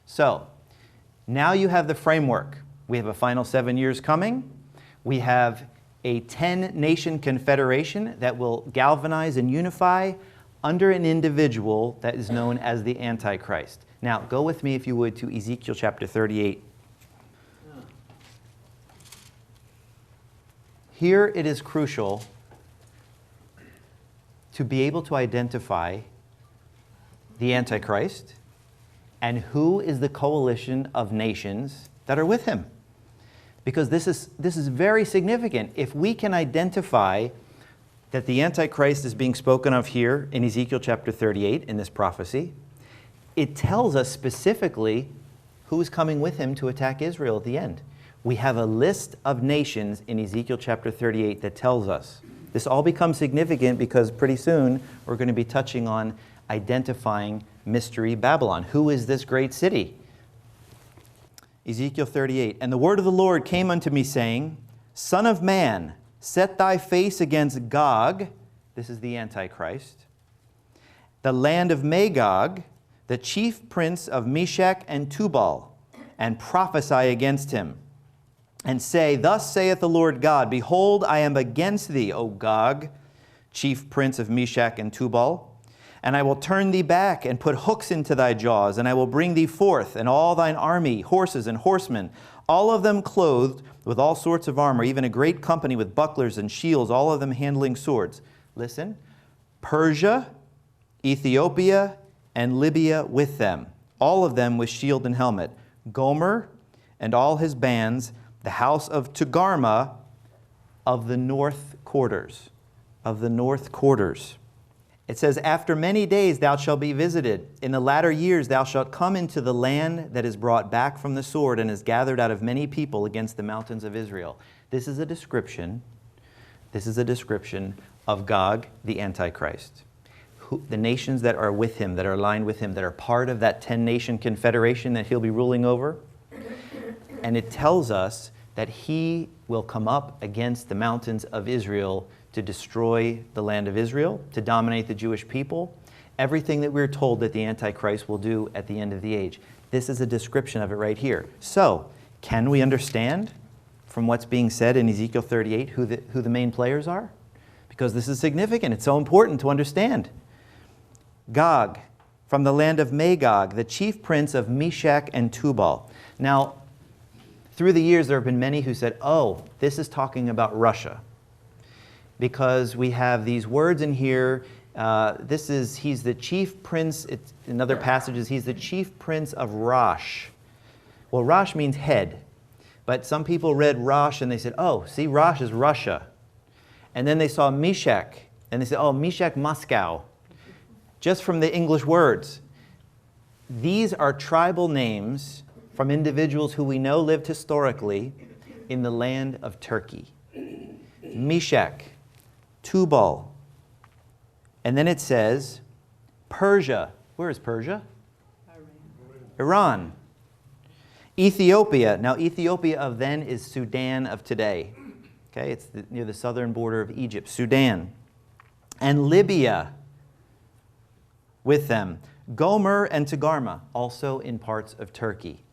So, now you have the framework. We have a final 7 years coming. We have a 10-nation confederation that will galvanize and unify under an individual that is known as the Antichrist. Now, go with me, if you would, to Ezekiel chapter 38. Here it is crucial to be able to identify the Antichrist and who is the coalition of nations that are with him. Because this is very significant. If we can identify that the Antichrist is being spoken of here in Ezekiel chapter 38 in this prophecy, it tells us specifically who's coming with him to attack Israel at the end. We have a list of nations in Ezekiel chapter 38 that tells us. This all becomes significant because pretty soon we're going to be touching on identifying Mystery Babylon. Who is this great city? Ezekiel 38. And the word of the Lord came unto me, saying, Son of man, set thy face against Gog, this is the Antichrist, the land of Magog, the chief prince of Meshech and Tubal, and prophesy against him, and say, Thus saith the Lord God, Behold, I am against thee, O Gog, chief prince of Meshech and Tubal, and I will turn thee back and put hooks into thy jaws, and I will bring thee forth, and all thine army, horses and horsemen, all of them clothed with all sorts of armor, even a great company with bucklers and shields, all of them handling swords. Listen, Persia, Ethiopia, and Libya with them, all of them with shield and helmet. Gomer and all his bands, the house of Togarmah of the north quarters. Of the north quarters. It says, After many days thou shalt be visited. In the latter years thou shalt come into the land that is brought back from the sword and is gathered out of many people against the mountains of Israel. This is a description. This is a description of Gog, the Antichrist. The nations that are with him, that are aligned with him, that are part of that 10-nation confederation that he'll be ruling over. And it tells us that he will come up against the mountains of Israel to destroy the land of Israel, to dominate the Jewish people, everything that we're told that the Antichrist will do at the end of the age. This is a description of it right here. So, can we understand from what's being said in Ezekiel 38 who the main players are? Because this is significant. It's so important to understand. Gog, from the land of Magog, the chief prince of Meshech and Tubal. Now, through the years, there have been many who said, oh, this is talking about Russia. Because we have these words in here. He's the chief prince. In other passages, he's the chief prince of Rosh. Well, Rosh means head. But some people read Rosh and they said, oh, see, Rosh is Russia. And then they saw Meshech, and they said, oh, Meshech, Moscow. Just from the English words. These are tribal names from individuals who we know lived historically in the land of Turkey. Meshech, Tubal. And then it says Persia. Where is Persia? Iran. Ethiopia. Now, Ethiopia of then is Sudan of today. Okay, it's near the southern border of Egypt, Sudan. And Libya with them. Gomer and Togarmah, also in parts of Turkey.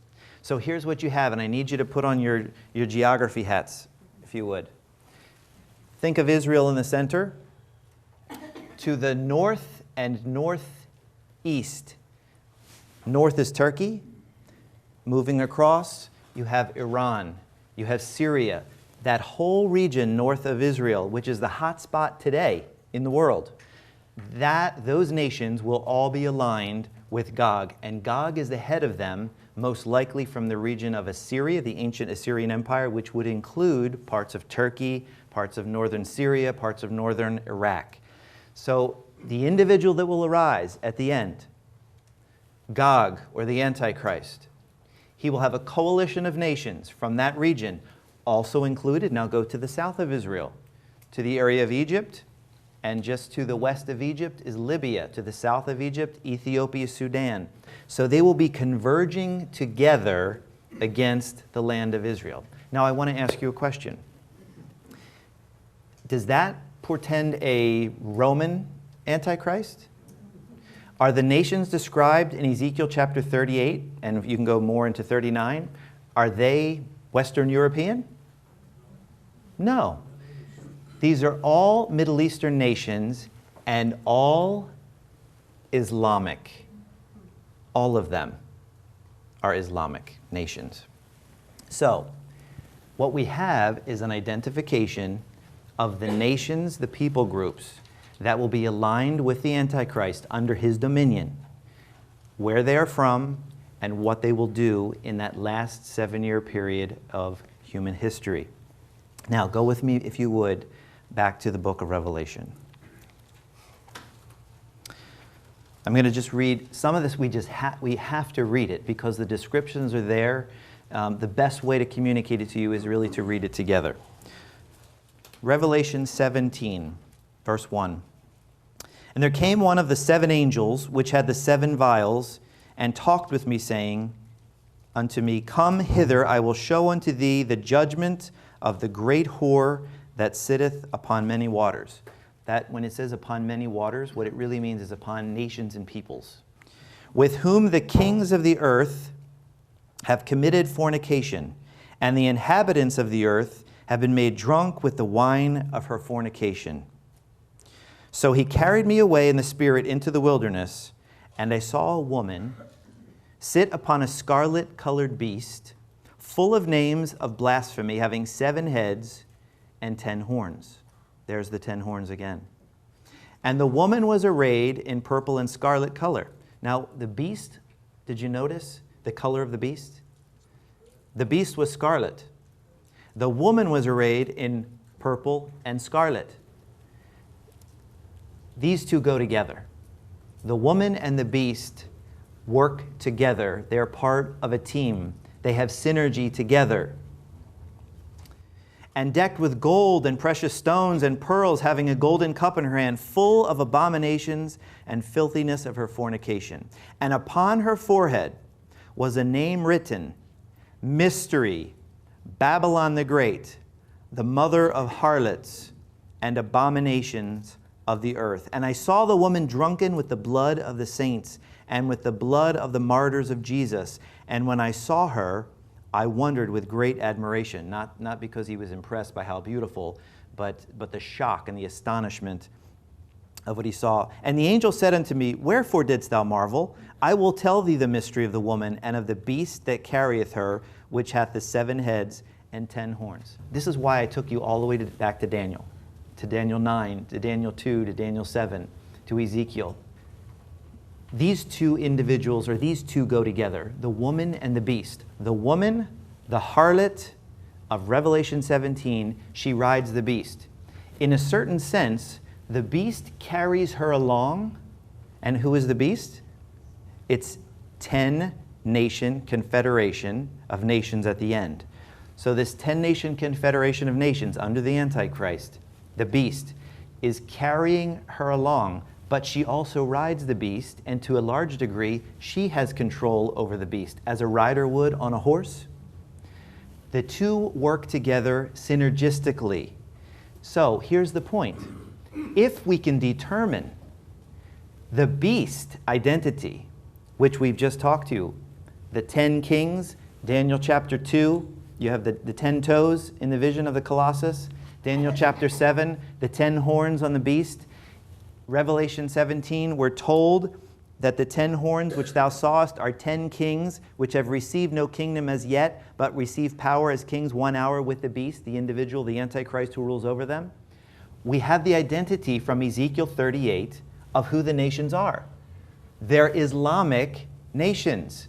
So here's what you have, and I need you to put on your geography hats, if you would. Think of Israel in the center. To the north and northeast. North is Turkey. Moving across, you have Iran. You have Syria. That whole region north of Israel, which is the hot spot today in the world. Those nations will all be aligned with Gog. And Gog is the head of them, most likely from the region of Assyria, the ancient Assyrian Empire, which would include parts of Turkey, parts of northern Syria, parts of northern Iraq. So the individual that will arise at the end, Gog, or the Antichrist, he will have a coalition of nations from that region, also included. Now go to the south of Israel, to the area of Egypt, and just to the west of Egypt is Libya. To the south of Egypt, Ethiopia, Sudan. So they will be converging together against the land of Israel. Now I want to ask you a question. Does that portend a Roman Antichrist? Are the nations described in Ezekiel chapter 38, and you can go more into 39, are they Western European? No. These are all Middle Eastern nations and all Islamic. All of them are Islamic nations. So, what we have is an identification of the nations, the people groups, that will be aligned with the Antichrist under his dominion, where they are from, and what they will do in that last 7-year period of human history. Now, go with me, if you would, back to the book of Revelation. I'm going to just read some of this. We have to read it because the descriptions are there. The best way to communicate it to you is really to read it together. Revelation 17, verse 1. And there came one of the 7 angels, which had the 7 vials, and talked with me, saying unto me, Come hither, I will show unto thee the judgment of the great whore that sitteth upon many waters. That, when it says upon many waters, what it really means is upon nations and peoples, with whom the kings of the earth have committed fornication, and the inhabitants of the earth have been made drunk with the wine of her fornication. So he carried me away in the spirit into the wilderness, and I saw a woman sit upon a scarlet-colored beast, full of names of blasphemy, having 7 heads and 10 horns. There's the 10 horns again. And the woman was arrayed in purple and scarlet color. Now, the beast, did you notice the color of the beast? The beast was scarlet. The woman was arrayed in purple and scarlet. These two go together. The woman and the beast work together. They're part of a team. They have synergy together. And decked with gold and precious stones and pearls, having a golden cup in her hand, full of abominations and filthiness of her fornication. And upon her forehead was a name written, Mystery, Babylon the Great, the mother of harlots and abominations of the earth. And I saw the woman drunken with the blood of the saints and with the blood of the martyrs of Jesus. And when I saw her, I wondered with great admiration, not because he was impressed by how beautiful, but the shock and the astonishment of what he saw. And the angel said unto me, Wherefore didst thou marvel? I will tell thee the mystery of the woman and of the beast that carrieth her, which hath the 7 heads and 10 horns. This is why I took you all the way back to Daniel 9, to Daniel 2, to Daniel 7, to Ezekiel. These two individuals, or these two go together, the woman and the beast. The woman, the harlot of Revelation 17, she rides the beast. In a certain sense, the beast carries her along. And who is the beast? It's 10-nation confederation of nations at the end. So this 10-nation confederation of nations under the Antichrist, the beast, is carrying her along. But she also rides the beast, and to a large degree, she has control over the beast, as a rider would on a horse. The two work together synergistically. So here's the point. If we can determine the beast identity, which we've just talked to, the 10 kings, Daniel chapter 2, you have the 10 toes in the vision of the Colossus. Daniel chapter 7, the 10 horns on the beast. Revelation 17, we're told that the 10 horns which thou sawest are 10 kings, which have received no kingdom as yet, but receive power as kings 1 hour with the beast, the individual, the Antichrist who rules over them. We have the identity from Ezekiel 38 of who the nations are. They're Islamic nations.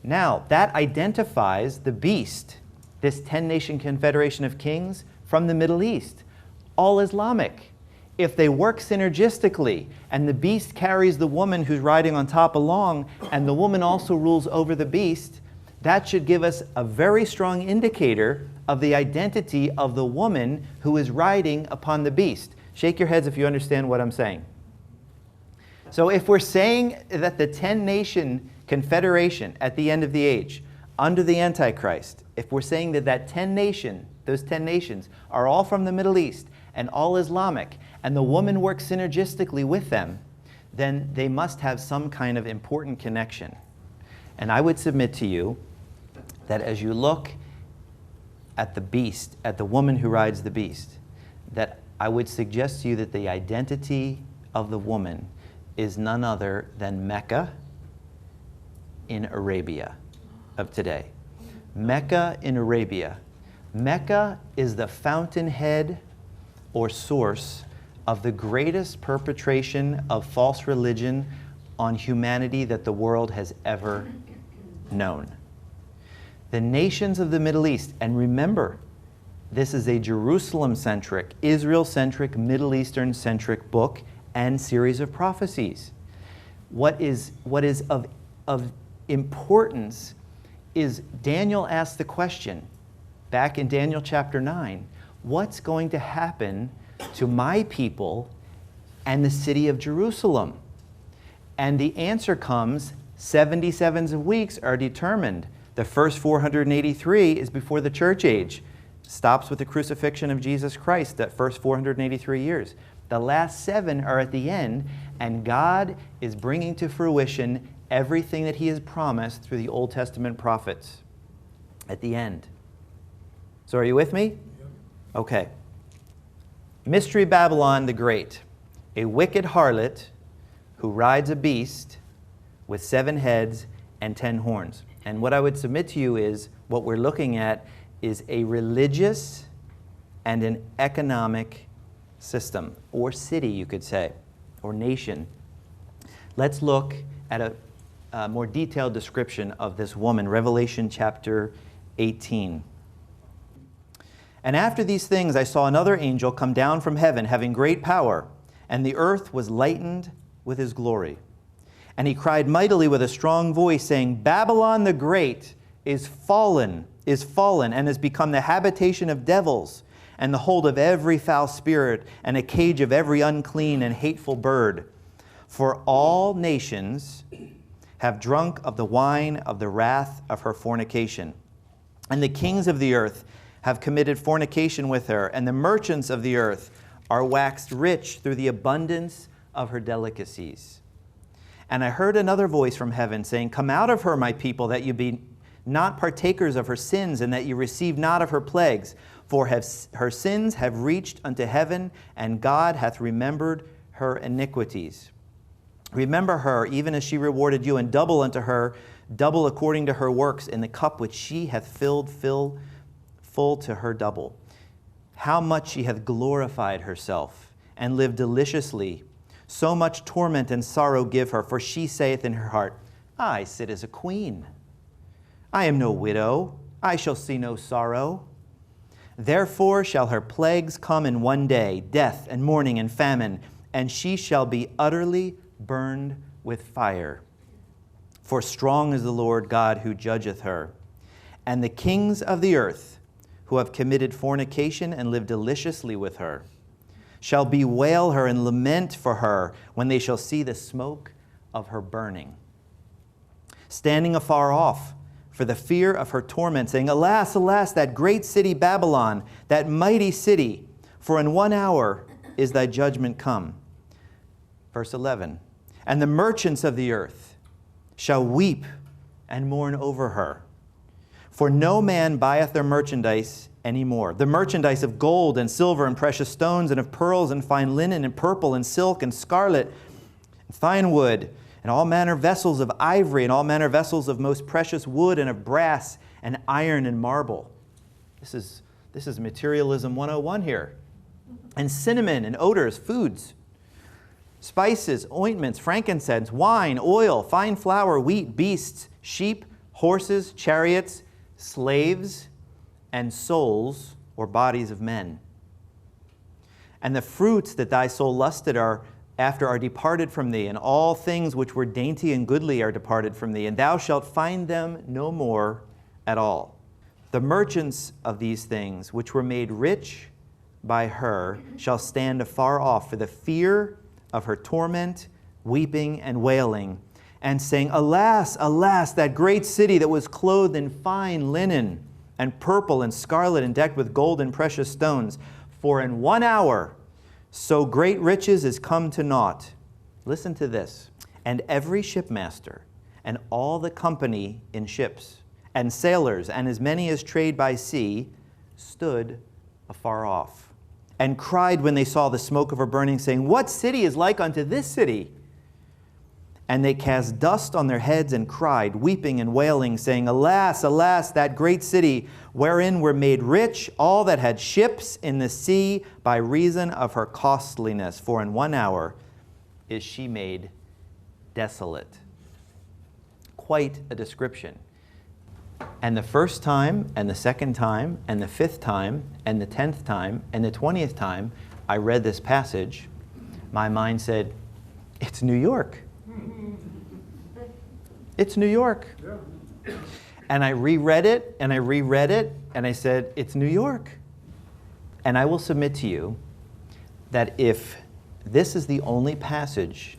Now, that identifies the beast, this 10-nation confederation of kings from the Middle East, all Islamic. If they work synergistically, and the beast carries the woman who's riding on top along, and the woman also rules over the beast, that should give us a very strong indicator of the identity of the woman who is riding upon the beast. Shake your heads if you understand what I'm saying. So if we're saying that the 10-nation confederation at the end of the age, under the Antichrist, if we're saying that those 10 nations are all from the Middle East and all Islamic, and the woman works synergistically with them, then they must have some kind of important connection. And I would submit to you that as you look at the beast, at the woman who rides the beast, that I would suggest to you that the identity of the woman is none other than Mecca in Arabia of today. Mecca in Arabia. Mecca is the fountainhead or source of the greatest perpetration of false religion on humanity that the world has ever known. The nations of the Middle East, and remember, this is a Jerusalem-centric, Israel-centric, Middle Eastern-centric book and series of prophecies. What is of importance is Daniel asked the question, back in Daniel chapter 9, what's going to happen to my people and the city of Jerusalem? And the answer comes, 77 weeks are determined. The first 483 is before the church age. Stops with the crucifixion of Jesus Christ, that first 483 years. The last 7 are at the end, and God is bringing to fruition everything that he has promised through the Old Testament prophets at the end. So are you with me? Okay. Mystery Babylon the Great, a wicked harlot who rides a beast with 7 heads and 10 horns. And what I would submit to you is, what we're looking at is a religious and an economic system, or city, you could say, or nation. Let's look at a more detailed description of this woman, Revelation chapter 18. And after these things I saw another angel come down from heaven, having great power, and the earth was lightened with his glory. And he cried mightily with a strong voice, saying, Babylon the Great is fallen, and has become the habitation of devils, and the hold of every foul spirit, and a cage of every unclean and hateful bird. For all nations have drunk of the wine of the wrath of her fornication. And the kings of the earth have committed fornication with her, and the merchants of the earth are waxed rich through the abundance of her delicacies. And I heard another voice from heaven saying, Come out of her, my people, that you be not partakers of her sins, and that you receive not of her plagues. For her sins have reached unto heaven, and God hath remembered her iniquities. Remember her, even as she rewarded you, and double unto her, double according to her works, in the cup which she hath filled, fill full to her double. How much she hath glorified herself, and lived deliciously. So much torment and sorrow give her, for she saith in her heart, I sit as a queen. I am no widow, I shall see no sorrow. Therefore shall her plagues come in one day, death and mourning and famine, and she shall be utterly burned with fire. For strong is the Lord God who judgeth her. And the kings of the earth, who have committed fornication and lived deliciously with her, shall bewail her and lament for her when they shall see the smoke of her burning. Standing afar off, for the fear of her torment, saying, Alas, alas, that great city Babylon, that mighty city, for in 1 hour is thy judgment come. Verse 11, And the merchants of the earth shall weep and mourn over her. For no man buyeth their merchandise any more. The merchandise of gold and silver and precious stones, and of pearls and fine linen and purple and silk and scarlet and fine wood, and all manner vessels of ivory, and all manner vessels of most precious wood, and of brass and iron and marble. This is materialism 101 here. And cinnamon and odors, foods, spices, ointments, frankincense, wine, oil, fine flour, wheat, beasts, sheep, horses, chariots, slaves, and souls, or bodies of men. And the fruits that thy soul lusted after are departed from thee, and all things which were dainty and goodly are departed from thee, and thou shalt find them no more at all. The merchants of these things, which were made rich by her, shall stand afar off for the fear of her torment, weeping and wailing, and saying, Alas, alas, that great city that was clothed in fine linen, and purple and scarlet, and decked with gold and precious stones. For in 1 hour so great riches is come to naught. Listen to this. And every shipmaster, and all the company in ships, and sailors, and as many as trade by sea, stood afar off, and cried when they saw the smoke of her burning, saying, What city is like unto this city? And they cast dust on their heads and cried, weeping and wailing, saying, Alas, alas, that great city, wherein were made rich all that had ships in the sea by reason of her costliness. For in 1 hour is she made desolate. Quite a description. And the first time, and the second time, and the 5th time, and the 10th time, and the 20th time I read this passage, my mind said, it's New York. It's New York. Yeah. And I reread it, and I reread it, and I said, it's New York. And I will submit to you that if this is the only passage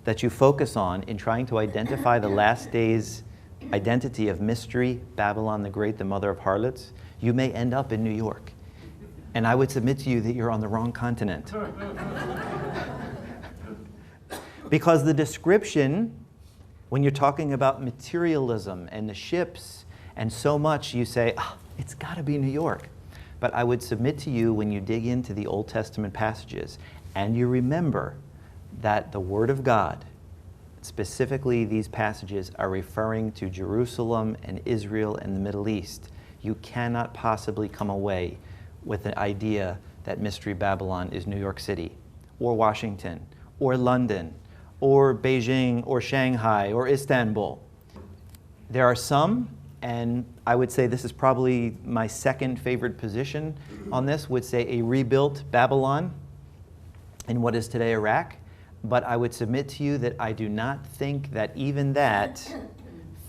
that you focus on in trying to identify the last days' identity of mystery, Babylon the Great, the mother of harlots, you may end up in New York. And I would submit to you that you're on the wrong continent. Because the description, when you're talking about materialism and the ships and so much, you say, it's got to be New York. But I would submit to you, when you dig into the Old Testament passages and you remember that the Word of God, specifically these passages, are referring to Jerusalem and Israel and the Middle East, you cannot possibly come away with the idea that Mystery Babylon is New York City or Washington or London or Beijing or Shanghai or Istanbul. There are some, and I would say this is probably my second favorite position on this, would say a rebuilt Babylon in what is today Iraq. But I would submit to you that I do not think that even that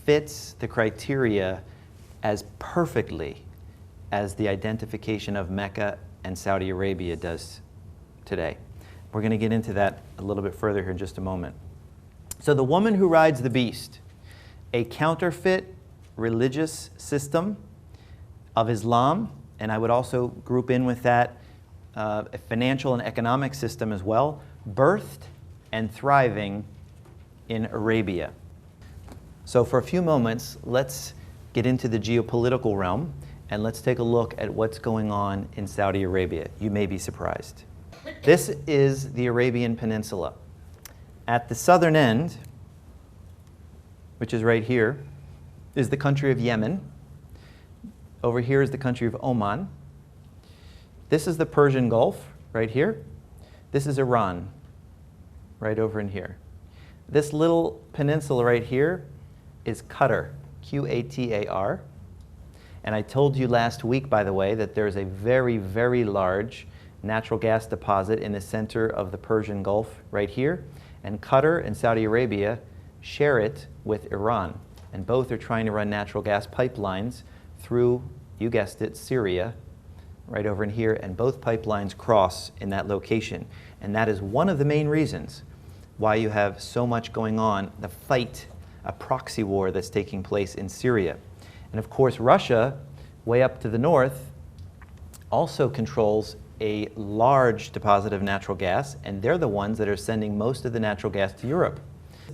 fits the criteria as perfectly as the identification of Mecca and Saudi Arabia does today. We're going to get into that a little bit further here in just a moment. So the woman who rides the beast, a counterfeit religious system of Islam, and I would also group in with that a financial and economic system as well, birthed and thriving in Arabia. So for a few moments, let's get into the geopolitical realm and let's take a look at what's going on in Saudi Arabia. You may be surprised. This is the Arabian Peninsula. At the southern end, which is right here, is the country of Yemen. Over here is the country of Oman. This is the Persian Gulf, right here. This is Iran, right over in here. This little peninsula right here is Qatar, Qatar. And I told you last week, by the way, that there's a very, very large natural gas deposit in the center of the Persian Gulf right here. And Qatar and Saudi Arabia share it with Iran. And both are trying to run natural gas pipelines through, you guessed it, Syria, right over in here. And both pipelines cross in that location. And that is one of the main reasons why you have so much going on, the fight, a proxy war that's taking place in Syria. And of course, Russia, way up to the north, also controls a large deposit of natural gas, and they're the ones that are sending most of the natural gas to Europe.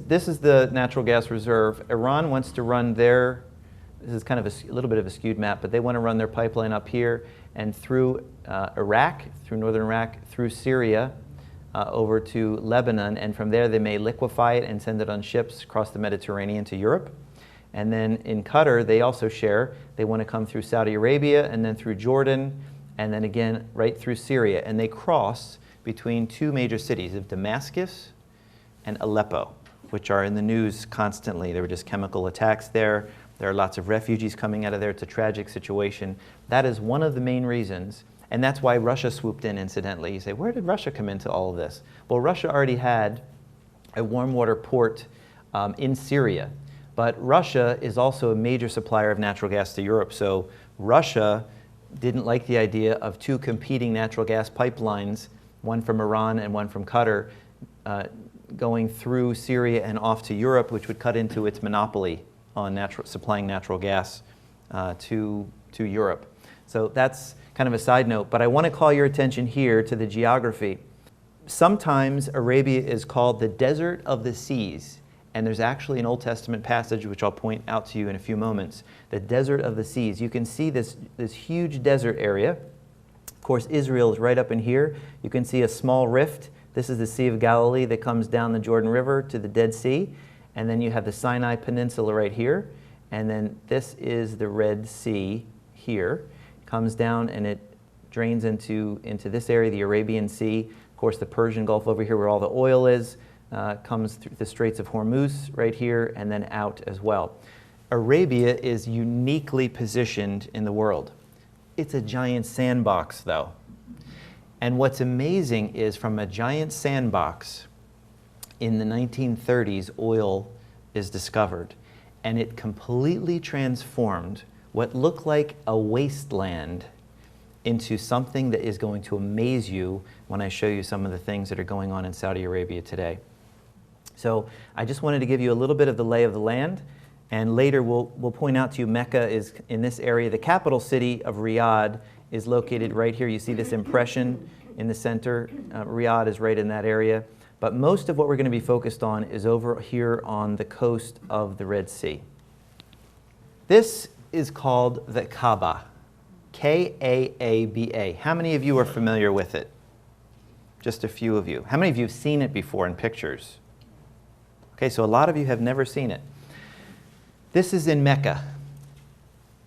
This is the natural gas reserve. Iran wants to run their, this is kind of a little bit of a skewed map, but they want to run their pipeline up here and through Iraq, through northern Iraq, through Syria, over to Lebanon, and from there they may liquefy it and send it on ships across the Mediterranean to Europe. And then in Qatar, they also share. They want to come through Saudi Arabia and then through Jordan, and then again right through Syria. And they cross between two major cities of Damascus and Aleppo, which are in the news constantly. There were just chemical attacks there. There are lots of refugees coming out of there. It's a tragic situation. That is one of the main reasons. And that's why Russia swooped in, incidentally. You say, where did Russia come into all of this? Well, Russia already had a warm water port in Syria. But Russia is also a major supplier of natural gas to Europe. So Russia didn't like the idea of two competing natural gas pipelines, one from Iran and one from Qatar, going through Syria and off to Europe, which would cut into its monopoly on supplying natural gas to Europe. So that's kind of a side note. But I want to call your attention here to the geography. Sometimes Arabia is called the desert of the seas. And there's actually an Old Testament passage, which I'll point out to you in a few moments, the desert of the seas. You can see this huge desert area. Of course, Israel is right up in here. You can see a small rift. This is the Sea of Galilee that comes down the Jordan River to the Dead Sea. And then you have the Sinai Peninsula right here. And then this is the Red Sea here. It comes down and it drains into this area, the Arabian Sea. Of course, the Persian Gulf over here where all the oil is. Comes through the Straits of Hormuz right here and then out as well. Arabia is uniquely positioned in the world. It's a giant sandbox though. And what's amazing is from a giant sandbox, in the 1930s, oil is discovered. And it completely transformed what looked like a wasteland into something that is going to amaze you when I show you some of the things that are going on in Saudi Arabia today. So I just wanted to give you a little bit of the lay of the land, and later we'll point out to you Mecca is in this area. The capital city of Riyadh is located right here. You see this impression in the center. Riyadh is right in that area. But most of what we're going to be focused on is over here on the coast of the Red Sea. This is called the Kaaba, K-A-A-B-A. How many of you are familiar with it? Just a few of you. How many of you have seen it before in pictures? Okay, so a lot of you have never seen it. This is in Mecca.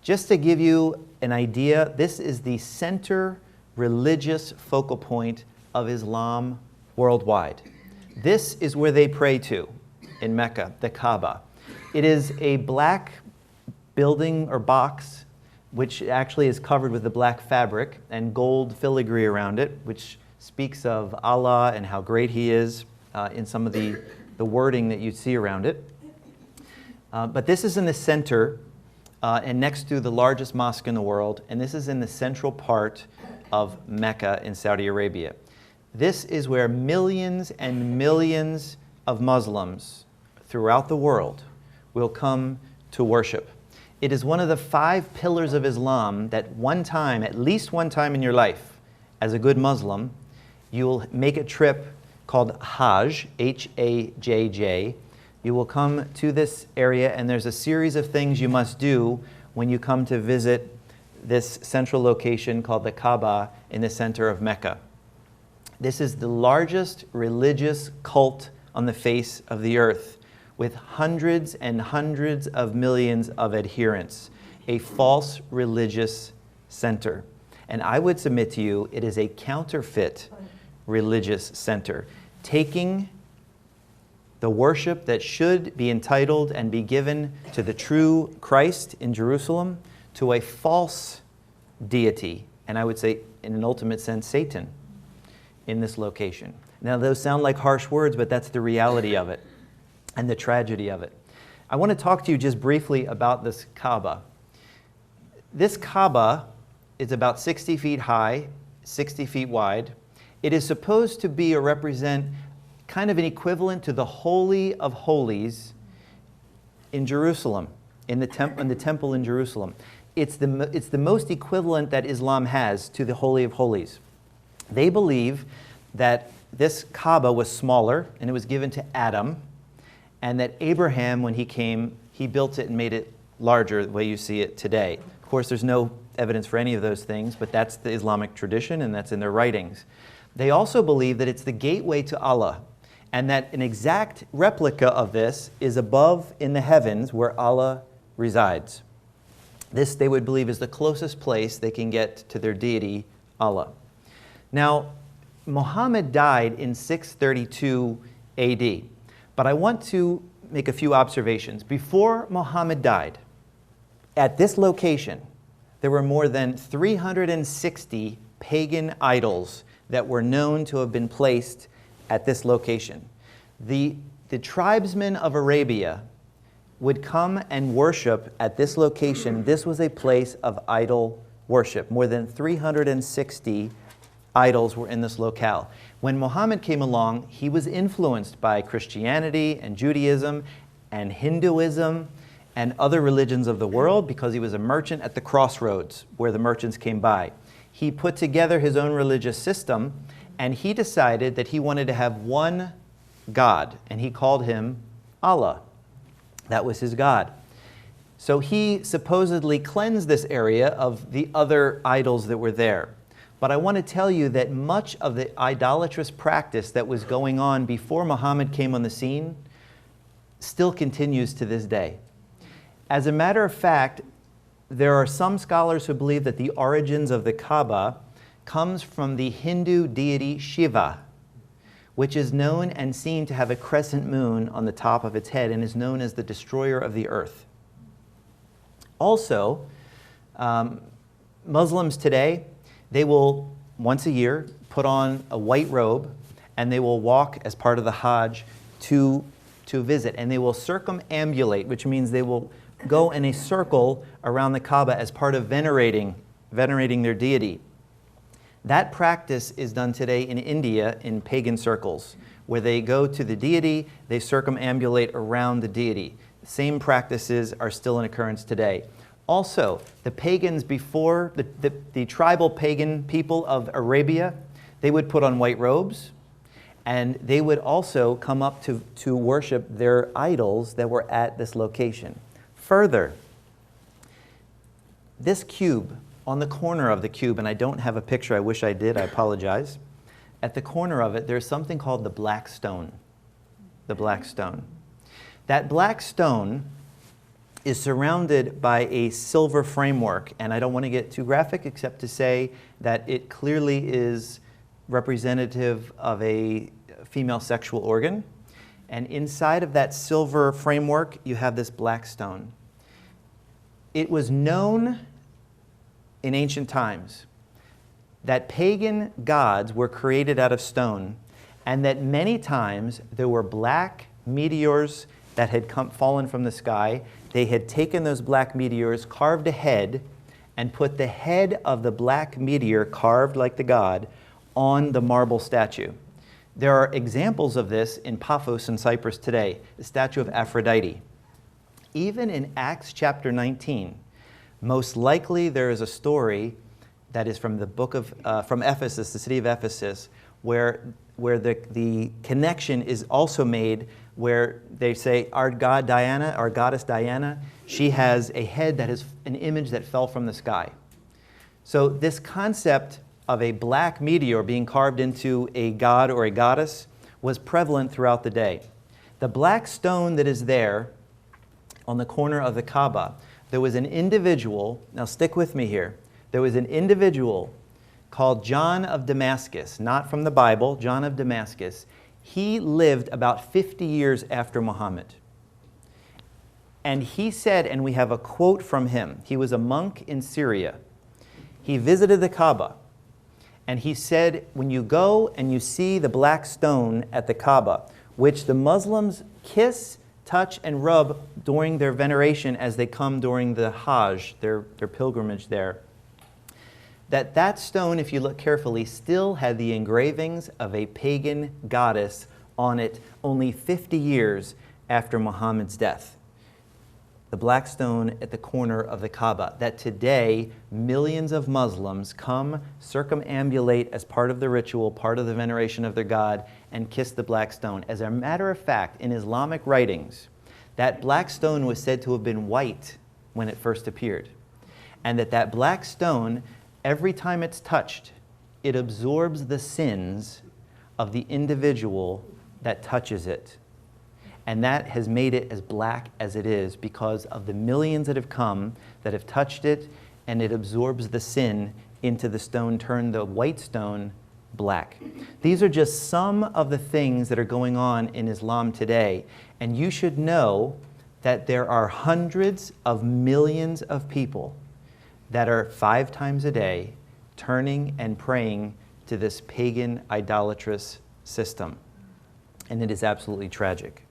Just to give you an idea, this is the center religious focal point of Islam worldwide. This is where they pray to in Mecca, the Kaaba. It is a black building or box which actually is covered with a black fabric and gold filigree around it, which speaks of Allah and how great He is in some of the wording that you see around it. But this is in the center and next to the largest mosque in the world, and this is in the central part of Mecca in Saudi Arabia. This is where millions and millions of Muslims throughout the world will come to worship. It is one of the 5 pillars of Islam that one time, at least one time in your life, as a good Muslim, you'll make a trip called Hajj, H-A-J-J. You will come to this area, and there's a series of things you must do when you come to visit this central location called the Kaaba in the center of Mecca. This is the largest religious cult on the face of the earth, with hundreds and hundreds of millions of adherents, a false religious center. And I would submit to you, it is a counterfeit religious center, taking the worship that should be entitled and be given to the true Christ in Jerusalem to a false deity, and I would say in an ultimate sense Satan, in this location. Now those sound like harsh words, but that's the reality of it and the tragedy of it. I want to talk to you just briefly about this Kaaba. This Kaaba is about 60 feet high, 60 feet wide. It is supposed to be or represent kind of an equivalent to the Holy of Holies in Jerusalem, in the temple in Jerusalem. It's the most equivalent that Islam has to the Holy of Holies. They believe that this Kaaba was smaller and it was given to Adam, and that Abraham, when he came, he built it and made it larger the way you see it today. Of course, there's no evidence for any of those things, but that's the Islamic tradition and that's in their writings. They also believe that it's the gateway to Allah, and that an exact replica of this is above in the heavens where Allah resides. This, they would believe, is the closest place they can get to their deity, Allah. Now, Muhammad died in 632 AD, but I want to make a few observations. Before Muhammad died, at this location, there were more than 360 pagan idols that were known to have been placed at this location. The tribesmen of Arabia would come and worship at this location. This was a place of idol worship. More than 360 idols were in this locale. When Muhammad came along, he was influenced by Christianity and Judaism and Hinduism and other religions of the world because he was a merchant at the crossroads where the merchants came by. He put together his own religious system, And he decided that he wanted to have one God, and he called him Allah. That was his God. So he supposedly cleansed this area of the other idols that were there. But I want to tell you that much of the idolatrous practice that was going on before Muhammad came on the scene still continues to this day. As a matter of fact, there are some scholars who believe that the origins of the Kaaba comes from the Hindu deity Shiva, which is known and seen to have a crescent moon on the top of its head and is known as the destroyer of the earth. Also, Muslims today, they will once a year put on a white robe and they will walk as part of the Hajj to visit, and they will circumambulate, which means they will go in a circle around the Kaaba as part of venerating their deity. That practice is done today in India in pagan circles, where they go to the deity, they circumambulate around the deity. The same practices are still in occurrence today. Also, the pagans before, the tribal pagan people of Arabia, they would put on white robes, and they would also come up to worship their idols that were at this location. Further, this cube, on the corner of the cube, and I don't have a picture, I wish I did, I apologize. At the corner of it, there's something called the black stone. The black stone. That black stone is surrounded by a silver framework, and I don't want to get too graphic except to say that it clearly is representative of a female sexual organ. And inside of that silver framework, you have this black stone. It was known in ancient times that pagan gods were created out of stone, and that many times there were black meteors that had fallen from the sky. They had taken those black meteors, carved a head, and put the head of the black meteor, carved like the god, on the marble statue. There are examples of this in Paphos in Cyprus today, the statue of Aphrodite. Even in Acts chapter 19, most likely there is a story that is from the book of, from Ephesus, the city of Ephesus, where the connection is also made, where they say, our god Diana, our goddess Diana, she has a head that is an image that fell from the sky. So this concept of a black meteor being carved into a god or a goddess was prevalent throughout the day. The black stone that is there on the corner of the Kaaba, there was an individual, now stick with me here, there was an individual called John of Damascus, not from the Bible, John of Damascus. He lived about 50 years after Muhammad. And he said, and we have a quote from him, he was a monk in Syria. He visited the Kaaba, and he said, when you go and you see the black stone at the Kaaba, which the Muslims kiss, touch, and rub during their veneration as they come during the Hajj, their pilgrimage there, that stone, if you look carefully, still had the engravings of a pagan goddess on it only 50 years after Muhammad's death. The black stone at the corner of the Kaaba, that today millions of Muslims come, circumambulate as part of the ritual, part of the veneration of their God, and kiss the black stone. As a matter of fact, in Islamic writings, that black stone was said to have been white when it first appeared. And that black stone, every time it's touched, it absorbs the sins of the individual that touches it. And that has made it as black as it is because of the millions that have come that have touched it, and it absorbs the sin into the stone, turned the white stone black. These are just some of the things that are going on in Islam today. And you should know that there are hundreds of millions of people that are 5 times a day turning and praying to this pagan idolatrous system. And it is absolutely tragic.